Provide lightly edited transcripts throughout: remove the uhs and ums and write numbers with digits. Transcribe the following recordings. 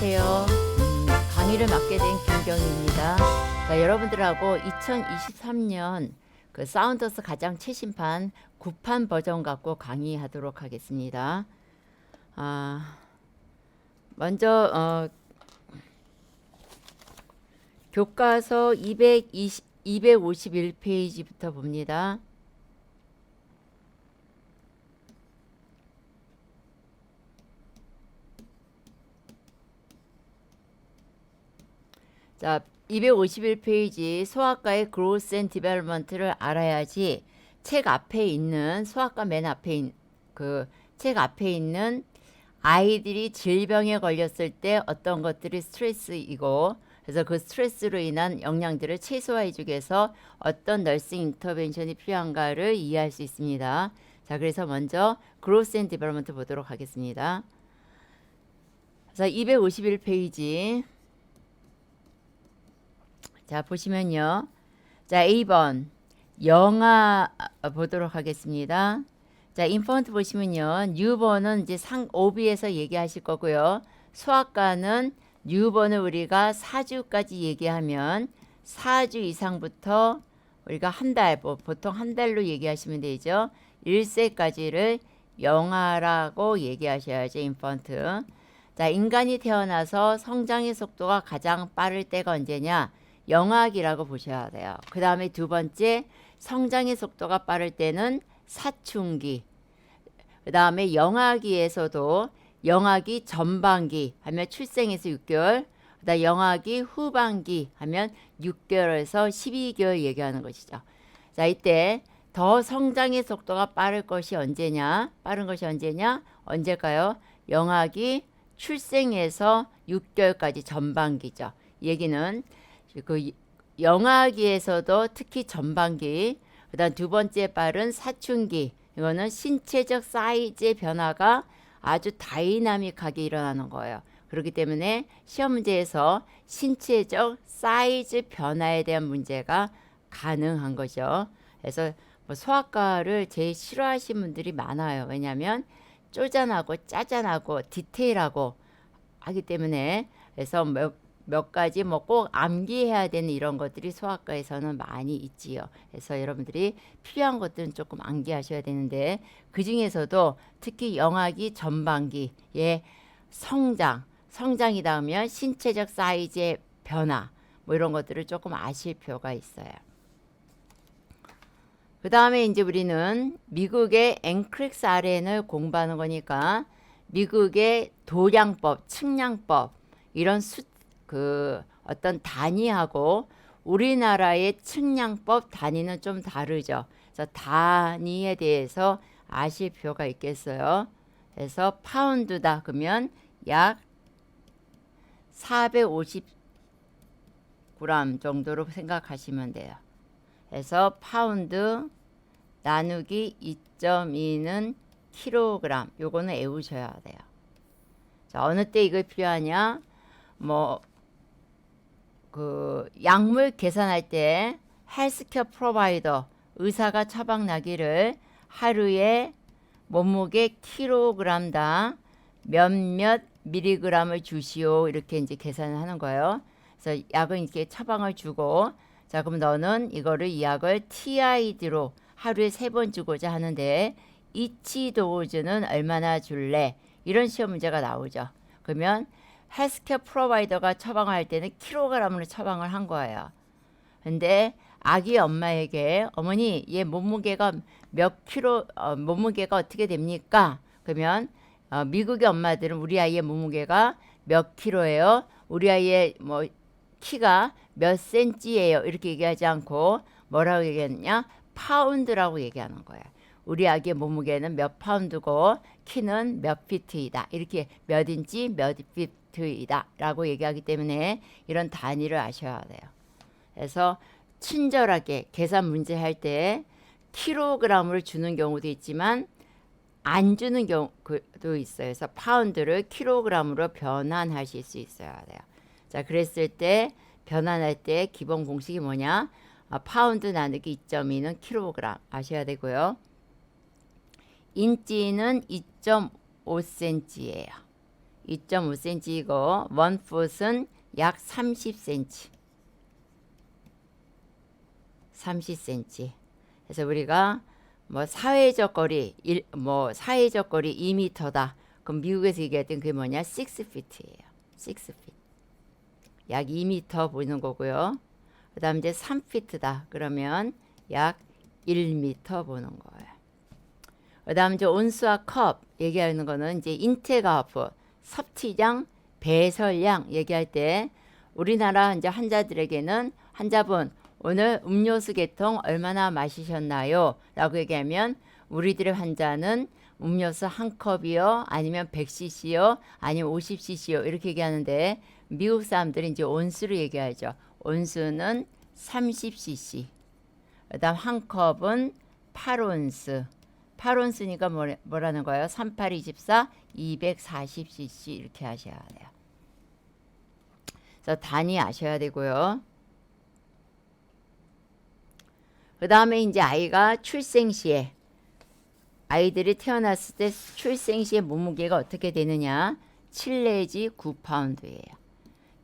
안녕하세요. 강의를 맡게 된 김경희입니다. 자, 여러분들하고 2023년 그 사운더스 가장 최신판 9판 버전 갖고 강의하도록 하겠습니다. 먼저 교과서 251페이지부터 봅니다. 자, 251페이지 소아과의 growth and development를 알아야지 책 앞에 있는 소아과 맨 앞에 그 책 앞에 있는 아이들이 질병에 걸렸을 때 어떤 것들이 스트레스이고 그래서 그 스트레스로 인한 영향들을 최소화해 주기 위해서 어떤 너싱 인터벤션이 필요한가를 이해할 수 있습니다. 자, 그래서 먼저 growth and development 보도록 하겠습니다. 자, 251페이지 자, 보시면요. 자, A번 영아 보도록 하겠습니다. 자, 인펀트 보시면요. 뉴본은 이제 OB에서 얘기하실 거고요. 소아과는 뉴본을 우리가 4주까지 얘기하면 4주 이상부터 우리가 한 달, 보통 한 달로 얘기하시면 되죠. 1세까지를 영아라고 얘기하셔야죠. 인펀트. 자, 인간이 태어나서 성장의 속도가 가장 빠를 때가 언제냐? 영아기라고 보셔야 돼요. 그 다음에 두 번째 성장의 속도가 빠를 때는 사춘기. 그 다음에 영아기에서도 영아기 전반기 하면 출생에서 6개월, 그 다음 영아기 후반기 하면 6개월에서 12개월 얘기하는 것이죠. 자, 이때 더 성장의 속도가 빠를 것이 언제냐? 빠른 것이 언제냐? 언제일까요? 영아기 출생에서 6개월까지 전반기죠. 얘기는 그 영아기에서도 특히 전반기, 그 다음 두 번째 빠른 사춘기, 이거는 신체적 사이즈의 변화가 아주 다이나믹하게 일어나는 거예요. 그렇기 때문에 시험 문제에서 신체적 사이즈 변화에 대한 문제가 가능한 거죠. 그래서 뭐 소아과를 제일 싫어하시는 분들이 많아요. 왜냐하면 쪼잔하고 짜잔하고 디테일하고 하기 때문에 그래서 몇 가지 뭐 꼭 암기해야 되는 이런 것들이 소아과에서는 많이 있지요. 그래서 여러분들이 필요한 것들은 조금 암기하셔야 되는데 그 중에서도 특히 영아기 전반기의 성장이다 하면 신체적 사이즈의 변화 뭐 이런 것들을 조금 아실 필요가 있어요. 그 다음에 이제 우리는 미국의 앵크렉스 RN을 공부하는 거니까 미국의 도량법, 측량법 이런 어떤 단위하고 우리나라의 측량법 단위는 좀 다르죠. 그래서 단위에 대해서 아실 필요가 있겠어요. 그래서 파운드다 그러면 약 450g 정도로 생각하시면 돼요. 그래서 파운드 나누기 2.2는 킬로그램. 요거는 외우셔야 돼요. 자, 어느 때 이거 필요하냐? 그 약물 계산할 때 헬스케어 프로바이더 의사가 처방나기를 하루에 몸무게 킬로그램당 몇몇 미리그램을 주시오 이렇게 이제 계산을 하는 거예요. 그래서 약은 이렇게 처방을 주고 자 그럼 너는 이거를 이 약을 TID로 하루에 3번 주고자 하는데 이치 도즈는 얼마나 줄래? 이런 시험 문제가 나오죠. 그러면 헬스케어 프로바이더가 처방을 할 때는 킬로그램으로 처방을 한 거예요. 근데 아기 엄마에게 어머니 얘 몸무게가 몇 킬로 몸무게가 어떻게 됩니까? 그러면 미국의 엄마들은 우리 아이의 몸무게가 몇 킬로예요? 우리 아이의 뭐 키가 몇 센치예요? 이렇게 얘기하지 않고 뭐라고 얘기했냐? 파운드라고 얘기하는 거예요. 우리 아기의 몸무게는 몇 파운드고 키는 몇 피트이다. 이렇게 몇 인치 몇 피트이다 라고 얘기하기 때문에 이런 단위를 아셔야 돼요. 그래서 친절하게 계산 문제 할 때 킬로그램을 주는 경우도 있지만 안 주는 경우도 있어요. 그래서 파운드를 킬로그램으로 변환하실 수 있어야 돼요. 자, 그랬을 때 변환할 때 기본 공식이 뭐냐? 파운드 나누기 2.2는 킬로그램 아셔야 되고요. 인치는 2.5cm예요. 2.5cm이고 1풋은 약 30cm. 30cm. 그래서 우리가 뭐 사회적 거리 2m다. 그럼 미국에서 얘기했던 그게 뭐냐? 6feet예요. 6feet. 약 2m 보이는 거고요. 그다음 이제 3feet다. 그러면 약 1m 보는 거예요. 그다음 이제 온수와 컵 얘기하는 거는 이제 인테가프, 섭취량, 배설량 얘기할 때 우리나라 이제 환자들에게는 환자분 오늘 음료수 계통 얼마나 마시셨나요? 라고 얘기하면 우리들의 환자는 음료수 한 컵이요, 아니면 100cc요, 아니면 50cc요 이렇게 얘기하는데 미국 사람들은 이제 온수로 얘기하죠. 온수는 30cc. 그다음 한 컵은 8온스. 8온스니까 뭐라는 거예요? 38, 24, 240cc 이렇게 하셔야 돼요. 그래서 단위 아셔야 되고요. 그 다음에 이제 아이가 출생 시에 아이들이 태어났을 때 출생 시에 몸무게가 어떻게 되느냐? 7 내지 9파운드예요.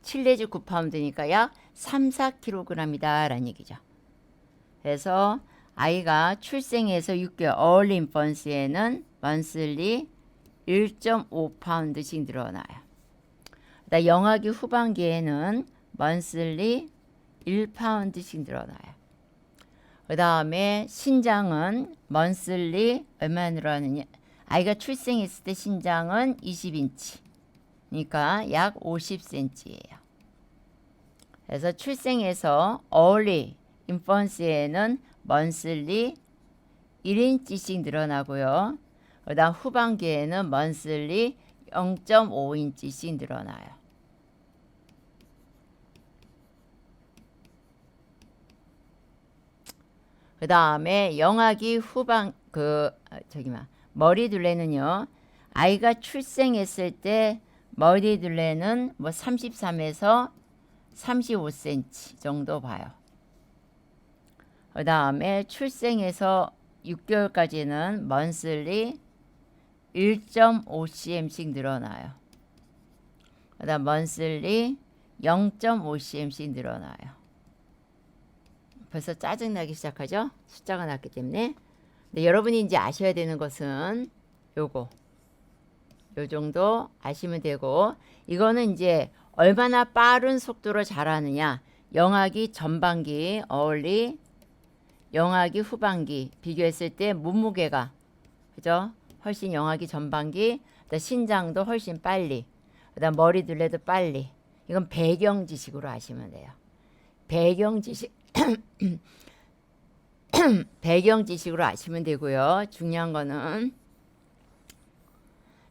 7 내지 9파운드니까 약 3, 4kg이다 라는 얘기죠. 그래서 아이가 출생해서 6개월 early infancy에는 monthly 1.5파운드씩 늘어나요. 그다음 영아기 후반기에는 monthly 1파운드씩 늘어나요. 그 다음에 신장은 monthly 얼마 늘어나느냐? 아이가 출생했을 때 신장은 20인치. 그러니까 약 50cm예요. 그래서 출생해서 early infancy에는 monthly 1인치씩 늘어나고요. 그 다음 후반기에는 monthly 0.5인치씩 늘어나요. 그 다음에 영아기 후반 머리둘레는요. 아이가 출생했을 때 머리둘레는 뭐 33에서 35cm 정도 봐요. 그 다음에 출생해서 6개월까지는 monthly 1.5cm씩 늘어나요. 그 다음 monthly 0.5cm씩 늘어나요. 벌써 짜증나기 시작하죠? 숫자가 낮기 때문에. 근데 여러분이 이제 아셔야 되는 것은 요 정도 아시면 되고, 이거는 이제 얼마나 빠른 속도로 자라느냐. 영아기 전반기, early, 영아기 후반기 비교했을 때 몸무게가, 그죠? 훨씬 영아기 전반기, 신장도 훨씬 빨리, 그다음 머리둘레도 빨리. 이건 배경 지식으로 아시면 돼요. 배경 지식 배경 지식으로 아시면 되고요. 중요한 거는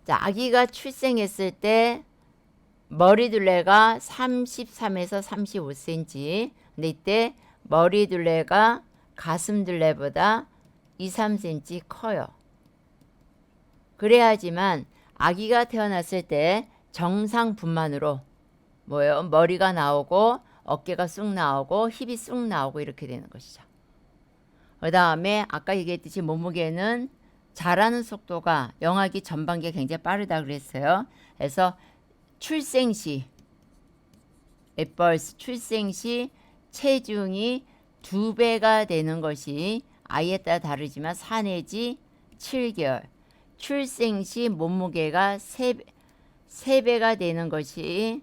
자, 아기가 출생했을 때 머리둘레가 33에서 35cm. 근데 이때 머리둘레가 가슴둘레보다 2, 3cm 커요. 그래야지만 아기가 태어났을 때 정상 분만으로 뭐예요? 머리가 나오고 어깨가 쑥 나오고 힙이 쑥 나오고 이렇게 되는 것이죠. 그 다음에 아까 얘기했듯이 몸무게는 자라는 속도가 영아기 전반기가 굉장히 빠르다 그랬어요. 그래서 출생 시 출생 시 체중이 2배가 되는 것이 아이에 따라 다르지만 4 내지 7개월. 출생 시 몸무게가 3배가 되는 것이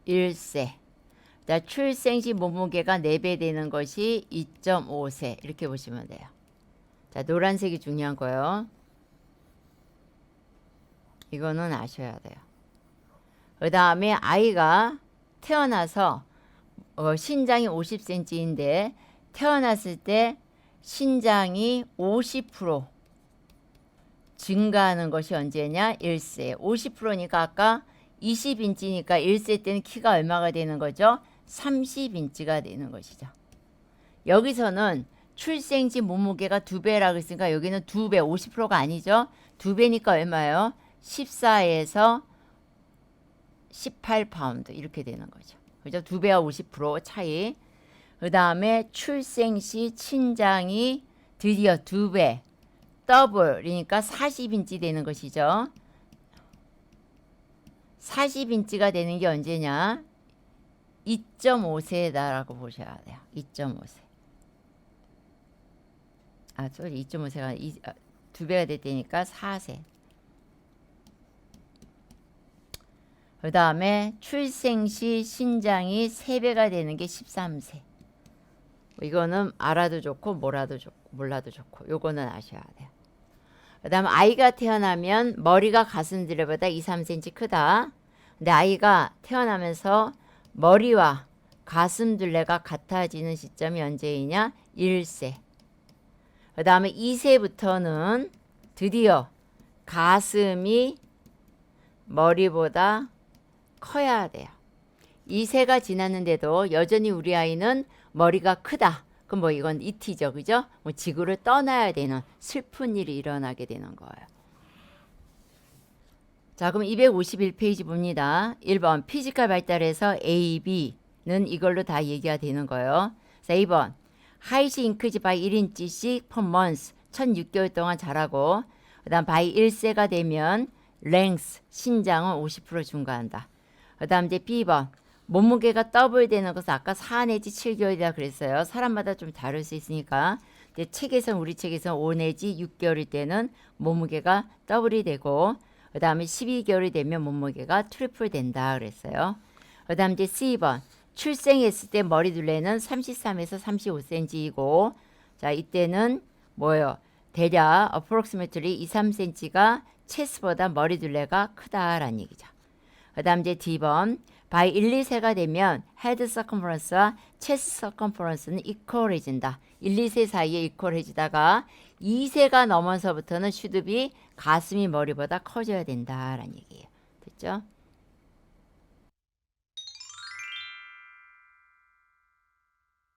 1세. 자, 출생 시 몸무게가 4배 되는 것이 2.5세. 이렇게 보시면 돼요. 자, 노란색이 중요한 거예요. 이거는 아셔야 돼요. 그 다음에 아이가 태어나서 신장이 50cm인데 태어났을 때 신장이 50% 증가하는 것이 언제냐? 1세. 50%니까 아까 20인치니까 1세 때는 키가 얼마가 되는 거죠? 30인치가 되는 것이죠. 여기서는 출생시 몸무게가 2배라고 했으니까 여기는 2배, 50%가 아니죠. 2배니까 얼마예요? 14에서 18파운드 이렇게 되는 거죠. 그죠? 2배와 50% 차이. 그 다음에 출생시 신장이 드디어 2배, 더블이니까 40인치 되는 것이죠. 40인치가 되는 게 언제냐? 2.5세다라고 보셔야 돼요. 2.5세. 아, 소리 2.5세가 2배가 됐다니까 4세. 그 다음에 출생 시 신장이 3배가 되는 게 13세. 이거는 알아도 좋고 몰라도 좋고 요거는 아셔야 돼요. 그 다음 아이가 태어나면 머리가 가슴둘레보다 2, 3cm 크다. 근데 아이가 태어나면서 머리와 가슴둘레가 같아지는 시점이 언제이냐? 1세. 그 다음에 2세부터는 드디어 가슴이 머리보다 커야 돼요. 2세가 지났는데도 여전히 우리 아이는 머리가 크다. 그럼 뭐 이건 이티죠, 그죠? 뭐 지구를 떠나야 되는 슬픈 일이 일어나게 되는 거예요. 자, 그럼 251페이지 봅니다. 1번 피지컬 발달에서 A, B는 이걸로 다 얘기가 되는 거예요. 자, 2번 하이시 인크지 바이 1인치씩 per month 1006개월 동안 자라고 그 다음 바이 1세가 되면 length 신장은 50% 증가한다. 그 다음 이제 B번 몸무게가 더블 되는 것은 아까 4 내지 7개월이라 그랬어요. 사람마다 좀 다를 수 있으니까 우리 책에서는 5 내지 6개월일 때는 몸무게가 더블이 되고 그 다음에 12개월이 되면 몸무게가 트리플 된다 그랬어요. 그 다음 이제 C번 출생했을 때 머리 둘레는 33에서 35cm이고 자 이때는 뭐예요? 대략 approximately 2, 3cm가 체스보다 머리 둘레가 크다라는 얘기죠. 그 다음 이제 D번 by 1, 2세가 되면 헤드 서컴퍼런스와 체스트 서컴퍼런스는 이퀄해진다. 1, 2세 사이에 이퀄해지다가 2세가 넘어서부터는 슈드비 가슴이 머리보다 커져야 된다라는 얘기예요. 됐죠?